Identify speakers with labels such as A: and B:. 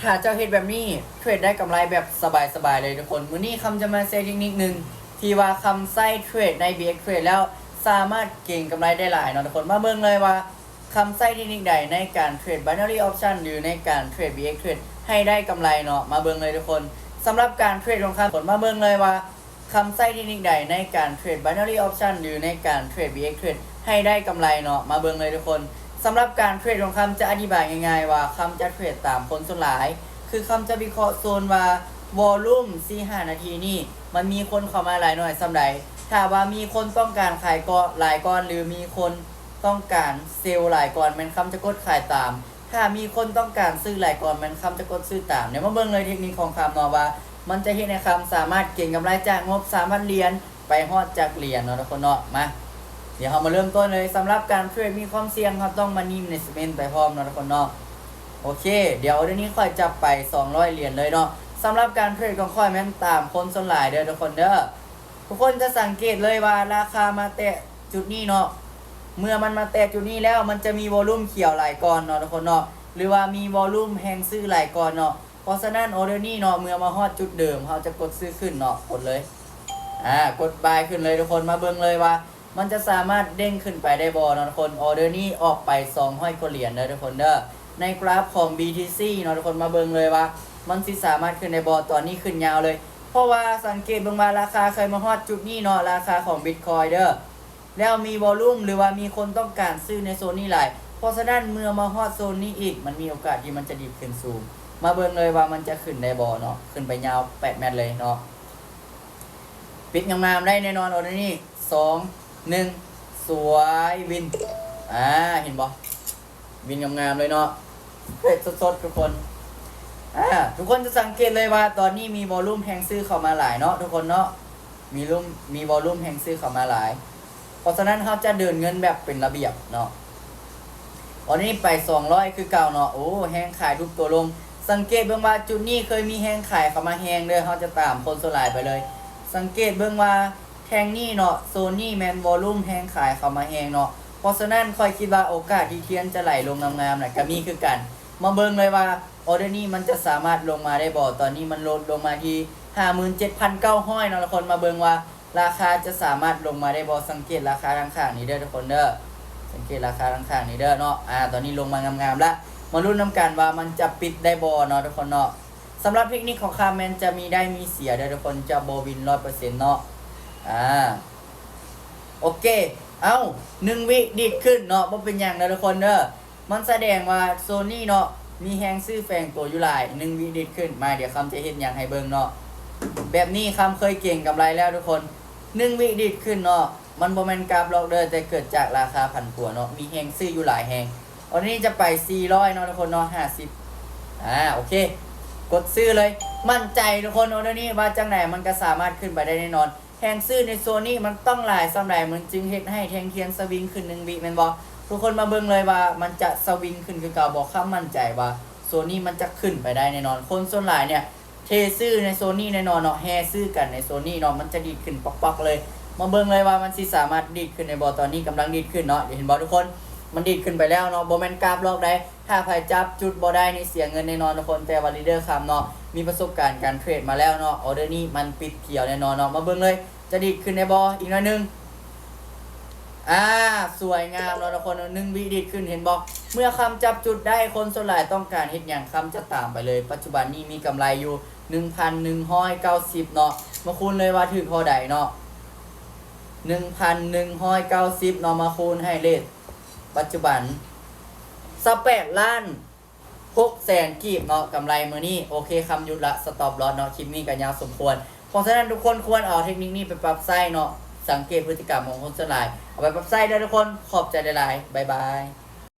A: ถ้าเจ้าเฮ็ดแบบนี้เทรดได้กำไรแบบสบายๆเลยทุกคนมื้อนี้คำจะมาแชร์เทคนิคนึงที่ว่าคำใส่เทรดใน BX Trade แล้วสามารถเก่งกำไรได้หลายเนาะทุกคนมาเบิ่งเลยว่าคำใส่เทคนิคใดในการเทรด Binary Option หรือในการเทรด BX Trade ให้ได้กำไรเนาะมาเบิ่งเลยทุกคนสำหรับการเทรดของคำผลมาเบิ่งเลยว่าคำใส่เทคนิคใดในการเทรด Binary Option หรือในการเทรด BX Trade ให้ได้กำไรเนาะมาเบิ่งเลยทุกคนสำหรับการเทรดของคำจะอธิบายง่ายๆว่าคำจะเทรดตามคนส่วนหลายคือคำจะวิเคราะห์โซนว่าวอลลุ่ม 4-5 นาทีนี่มันมีคนเข้ามาหลายหน่อยสำใดถ้าว่ามีคนต้องการขายก็หลายก้อนหรือมีคนต้องการเซลล์หลายก้อนมันคำจะกดขายตามถ้ามีคนต้องการซื้อหลายก้อนมันคำจะกดซื้อตามเนี่ยมาเบิ่งเลยเทคนิคของคำเนาะว่ามันจะเห็นในคำสามารถเก็งกำไรจากงบ3,000 เหรียญไปฮอดจากเหรียญเนาะทุกคนเนาะมาเดี๋ยวเรามาเริ่มต้นเลยสำหรับการเทรดมีความเสี่ยงครับต้องมานิ่มในสเปนไปพร้อมเนาะทุกคนเนาะโอเคเดี๋ยวเดี๋ยวนี้ค่อยจับไป200 เหรียญเลยเนาะสำหรับการเทรดของค่อยแม่นตามคนส่วนหลายเด้อทุกคนเด้อทุกคนจะสังเกตเลยว่าราคามาแตะจุดนี้เนาะเมื่อมันมาแตะจุดนี้แล้วมันจะมีวอลลุ่มเขียวหลายก้อนเนาะทุกคนเนาะหรือว่ามีวอลลุ่มแห้งซื้อหลายก้อนเนาะเพราะฉะนั้นออเดอร์นี้เนาะเมื่อมาฮอดจุดเดิมเราจะกดซื้อขึ้นเนาะกดเลยกดบายขึ้นเลยทุกคนมาเบิ่งเลยว่ามันจะสามารถเด้งขึ้นไปได้บ่เนาะทุกคนออเดอร์นี้ออกไป200 กว่าเหรียญเลยทุกคนเด้อในกราฟของ BTC เนาะทุกคนมาเบิ่งเลยว่ามันสิสามารถขึ้นในบ่ตอนนี้ขึ้นยาวเลยเพราะว่าสังเกตเบิ่งว่าราคาเคยมาฮอดจุดนี้เนาะราคาของ Bitcoin เด้อแล้วมีวอลลุ่มหรือว่ามีคนต้องการซื้อในโซนนี้หลายเพราะฉะนั้นเมื่อมาฮอดโซนนี้อีกมันมีโอกาสที่มันจะดีขึ้นสูงมาเบิ่งเลยว่ามันจะขึ้นได้บ่เนาะขึ้นไปยาว8 เมตรเลยเนาะปิดงามๆได้แน่นอนออเดอร์นี้2 1สวยวินเห็นบ่วินงามๆเลยเนาะเผ็ดสดๆทุกคนทุกคนจะสังเกตเลยว่าตอนนี้มีวอลลุ่มแฮงซื้อเข้ามาหลายเนาะทุกคนเนาะมีวอลลุ่มแฮงซื้อเข้ามาหลายเพราะฉะนั้นเขาจะเดินเงินแบบเป็นระเบียบเนาะวันนี้ไป200คือเก่าเนาะโอ้แฮงขายทุกตัวลงสังเกตเบิ่งว่าจุดนี้เคยมีแฮงขายเข้ามาแฮงเด้อเขาจะตามคนส่วนหลายไปเลยสังเกตเบิ่งว่าแทงนี่เนาะโซนนี่แมนวอลลุ่มแฮงขายเข้ามาแฮงเนาะเพราะฉะนั้นค่อยคิดว่าโอกาสที่เทียนจะไหลลงงามๆน่ะก็มีคือกันมาเบิ่งเลยว่าออเดอร์นี้มันจะสามารถลงมาได้บ่ตอนนี้มันลงมาที่ 57,900 เนาะทุกคนมาเบิ่งว่าราคาจะสามารถลงมาได้บ่สังเกตราคาข้างๆนี้เด้อทุกคนเด้อสังเกตราคาข้างๆนี้เด้อเนาะตอนนี้ลงมางามๆแล้วมาลุ้นนํกันว่ามันจะปิดได้บ่เนาะทุกคนเนาะสำหรับเทคนิคของคาแมนจะมีได้มีเสียเด้อทุกคนจะบ่วิน 100% เนาะโอเค1 วิดีดขึ้นเนาะบ่เป็นหยังเด้อทุกคนเด้อมันแสดงว่าโซนนี้เนาะมีแฮงซื้อแฝงตัวอยู่หลาย1 วิดีดขึ้นมาเดี๋ยวคำจะเฮ็ดหยังให้เบิ่งเนาะแบบนี้คำเคยเก่งกำไรแล้วทุกคน1 วิดีดขึ้นเนาะมันบ่แม่นกราฟล็อกเด้อแต่เกิดจากราคาผันผวนเนาะมีแฮงซื้ออยู่หลายแฮงวันนี้จะไป400เนาะทุกคนเนาะ50โอเคกดซื้อเลยมั่นใจทุกคนเนาะเดี๋ยวนี้ว่าจังไหนมันก็สามารถขึ้นไปได้แน่นอนแฮงซื้อในโซนนี้มันต้องหลายสำหรับมันจึงเฮ็ดให้แทงเทียนสวิงขึ้น1 วิแม่นบ่ทุกคนมาเบิ่งเลยว่ามันจะสวิงขึ้นคือเก่าบอกข้ามมั่นใจว่าโซนนี้มันจะขึ้นไปได้แน่นอนคนส่วนหลายเนี่ยเทซื้อในโซนนี้แน่นอนเนาะแฮซื้อกันในโซนนี้เนาะมันจะดีดขึ้นปอกๆเลยมาเบิ่งเลยว่ามันสิสามารถดีดขึ้นในบ่ตอนนี้กำลังดีดขึ้นเนาะเห็นบ่ทุกคนมันดีดขึ้นไปแล้วเนาะบ่แม่นกราฟล็อกได้ถ้าใครจับจุดบ่ได้นี่เสียเงินแน่นอนทุกคนแต่ว่าลีดเดอร์คำเนาะมีประสบการณ์การเทรดมาแล้วเนาะออเดอร์นี้มันปิดเกี่ยวแน่นอนเนาะมาเบิ่งเลยจะดีดขึ้นในบ่อีกหน่อยนึงสวยงามแล้วทุกคน1 วิดีดขึ้นเห็นบ่เมื่อคำจับจุดได้คนส่วนหลายต้องการเฮ็ดหยังคำจะตามไปเลยปัจจุบันนี้มีกำไรอยู่ 1,190 เนาะมาคูณเลยว่าถึงเท่าใดเนาะ 1,190 เนาะมาคูณให้เลขปัจจุบัน18 ล้าน 600,000 กีบเนาะกำไรมื้อนี้โอเคคำหยุดละสต็อปลอสเนาะคลิปนี้ก็ยาวสมควรเพราะฉะนั้นทุกคนควรเอาเทคนิคนี้ไปปรับใช้เนาะสังเกตพฤติกรรมของคนส่วนหลายเอาไปปรับใช้ได้ทุกคนขอบใจหลายๆบ๊ายบาย